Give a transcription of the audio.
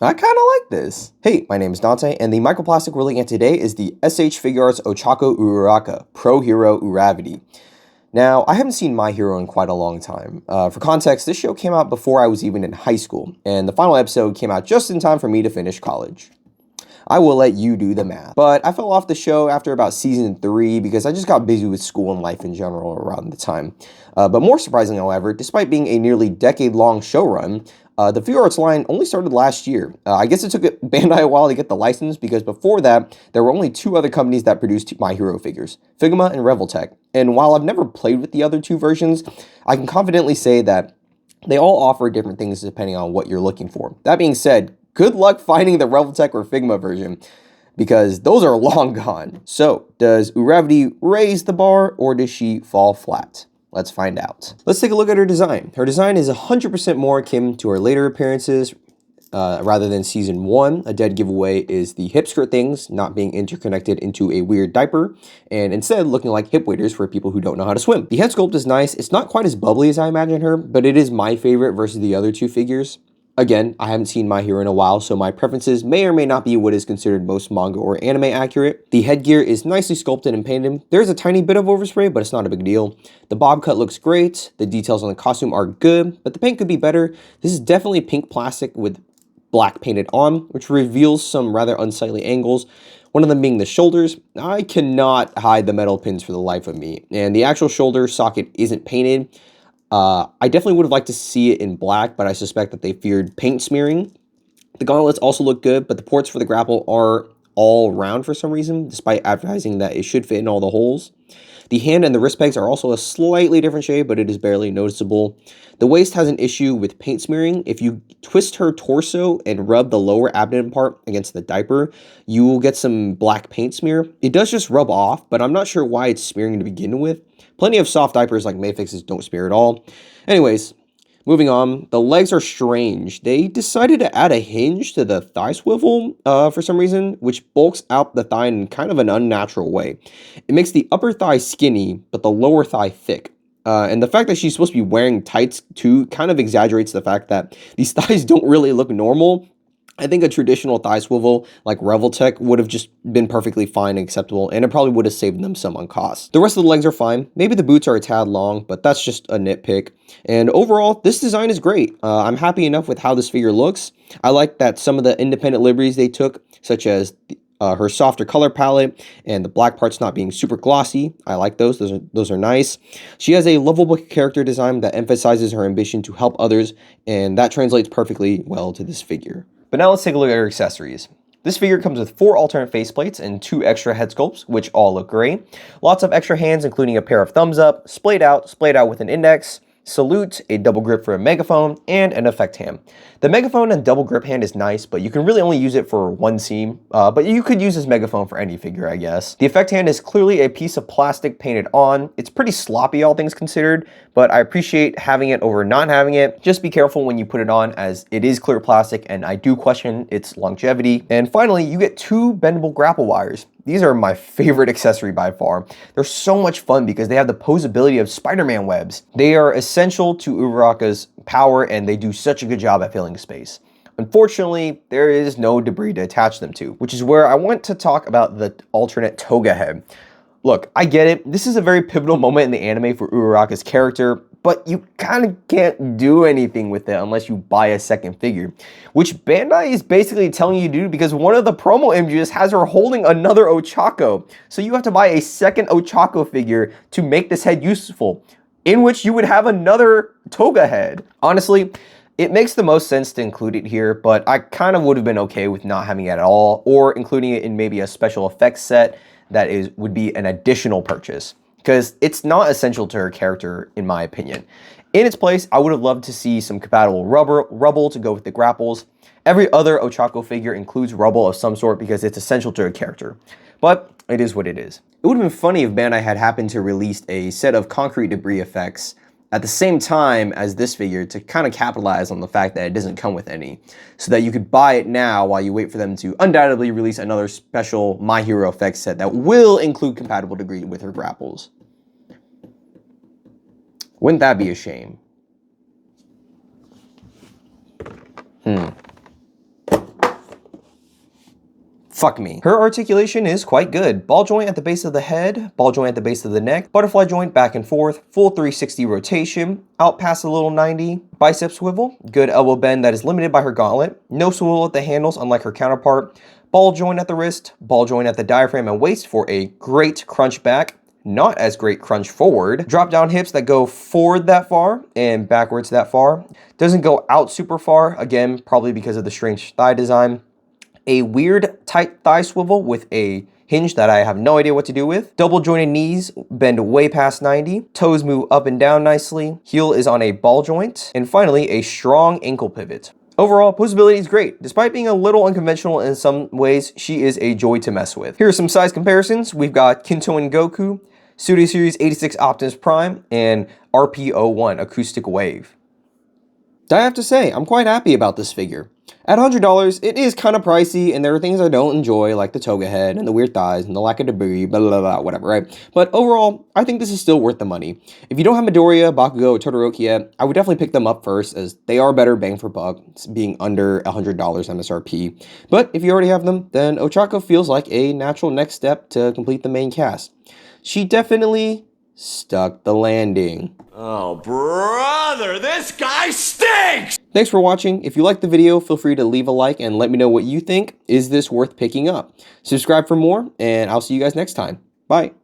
I kind of like this. Hey, my name is Dante, and the microplastic we're looking at today is the SH Figuarts Ochaco Uraraka Pro Hero Uravity. Now, I haven't seen My Hero in quite a long time. For context, this show came out before I was even in high school, and the final episode came out just in time for me to finish college. I will let you do the math. But I fell off the show after about season 3 because I just got busy with school and life in general around the time. But more surprisingly, however, despite being a nearly decade-long show run, the Figuarts line only started last year. I guess it took Bandai a while to get the license because before that, there were only 2 other companies that produced My Hero figures, Figma and Revoltech. And while I've never played with the other 2 versions, I can confidently say that they all offer different things depending on what you're looking for. That being said, good luck finding the Revoltech or Figma version, because those are long gone. So, does Uravity raise the bar, or does she fall flat? Let's find out. Let's take a look at her design. Her design is 100% more akin to her later appearances, rather than season 1. A dead giveaway is the hip skirt things not being interconnected into a weird diaper, and instead looking like hip waders for people who don't know how to swim. The head sculpt is nice. It's not quite as bubbly as I imagine her, but it is my favorite versus the other 2 figures. Again, I haven't seen My Hero in a while, so my preferences may or may not be what is considered most manga or anime accurate. The headgear is nicely sculpted and painted. There's a tiny bit of overspray, but it's not a big deal. The bob cut looks great. The details on the costume are good, but the paint could be better. This is definitely pink plastic with black painted on, which reveals some rather unsightly angles. One of them being the shoulders. I cannot hide the metal pins for the life of me, and the actual shoulder socket isn't painted. I definitely would have liked to see it in black, but I suspect that they feared paint smearing. The gauntlets also look good, but the ports for the grapple are all round for some reason, despite advertising that it should fit in all the holes. The hand and the wrist pegs are also a slightly different shade, but it is barely noticeable. The waist has an issue with paint smearing. If you twist her torso and rub the lower abdomen part against the diaper, you will get some black paint smear. It does just rub off, but I'm not sure why it's smearing to begin with. Plenty of soft diapers like Mayfix's don't smear at all. Anyways, moving on, the legs are strange. They decided to add a hinge to the thigh swivel for some reason, which bulks out the thigh in kind of an unnatural way. It makes the upper thigh skinny, but the lower thigh thick. And the fact that she's supposed to be wearing tights too kind of exaggerates the fact that these thighs don't really look normal. I think a traditional thigh swivel like Revoltech would have just been perfectly fine and acceptable, and it probably would have saved them some on cost. The rest of the legs are fine. Maybe the boots are a tad long, but that's just a nitpick. And overall, this design is great. I'm happy enough with how this figure looks. I like that some of the independent liberties they took, such as her softer color palette and the black parts not being super glossy. I like those. Those are nice. She has a lovable character design that emphasizes her ambition to help others, and that translates perfectly well to this figure. But now let's take a look at her accessories. This figure comes with 4 alternate faceplates and 2 extra head sculpts, which all look great. Lots of extra hands, including a pair of thumbs up, splayed out with an index, salute, a double grip for a megaphone, and an effect hand. The megaphone and double grip hand is nice, but you can really only use it for one scene, but you could use this megaphone for any figure, I guess. The effect hand is clearly a piece of plastic painted on. It's pretty sloppy, all things considered, but I appreciate having it over not having it. Just be careful when you put it on, as it is clear plastic, and I do question its longevity. And finally, you get 2 bendable grapple wires. These are my favorite accessory by far. They're so much fun because they have the posability of Spider-Man webs. They are essential to Uraraka's power, and they do such a good job at filling space. Unfortunately, there is no debris to attach them to, which is where I want to talk about the alternate toga head. Look, I get it. This is a very pivotal moment in the anime for Uraraka's character, but you kind of can't do anything with it unless you buy a second figure, which Bandai is basically telling you to do because one of the promo images has her holding another Ochaco. So you have to buy a second Ochaco figure to make this head useful, in which you would have another toga head. Honestly, it makes the most sense to include it here, but I kind of would have been okay with not having it at all, or including it in maybe a special effects set that would be an additional purchase, because it's not essential to her character, in my opinion. In its place, I would have loved to see some compatible rubble to go with the grapples. Every other Ochaco figure includes rubble of some sort because it's essential to her character, but it is what it is. It would have been funny if Bandai had happened to release a set of concrete debris effects at the same time as this figure to kind of capitalize on the fact that it doesn't come with any, so that you could buy it now while you wait for them to undoubtedly release another special My Hero effects set that will include compatible debris with her grapples. Wouldn't that be a shame? Fuck me. Her articulation is quite good. Ball joint at the base of the head, ball joint at the base of the neck, butterfly joint back and forth, full 360 rotation, out past a little 90, bicep swivel, good elbow bend that is limited by her gauntlet, no swivel at the handles unlike her counterpart, ball joint at the wrist, ball joint at the diaphragm and waist for a great crunch back, not as great crunch forward, drop down hips that go forward that far and backwards that far, doesn't go out super far, again, probably because of the strange thigh design, a weird tight thigh swivel with a hinge that I have no idea what to do with. Double jointed knees bend way past 90. Toes move up and down nicely. Heel is on a ball joint. And finally, a strong ankle pivot. Overall, posability is great. Despite being a little unconventional in some ways, she is a joy to mess with. Here are some size comparisons. We've got Kinto and Goku, Studio Series 86 Optimus Prime, and RP01 Acoustic Wave. I have to say, I'm quite happy about this figure. At $100, it is kind of pricey, and there are things I don't enjoy, like the toga head, and the weird thighs, and the lack of debris, blah, blah, blah, whatever, right? But overall, I think this is still worth the money. If you don't have Midoriya, Bakugo, or Todoroki yet, I would definitely pick them up first, as they are better bang for buck, being under $100 MSRP. But if you already have them, then Ochaco feels like a natural next step to complete the main cast. She definitely stuck the landing. Oh, brother, this guy stinks! Thanks for watching. If you liked the video, feel free to leave a like and let me know what you think. Is this worth picking up? Subscribe for more, and I'll see you guys next time. Bye.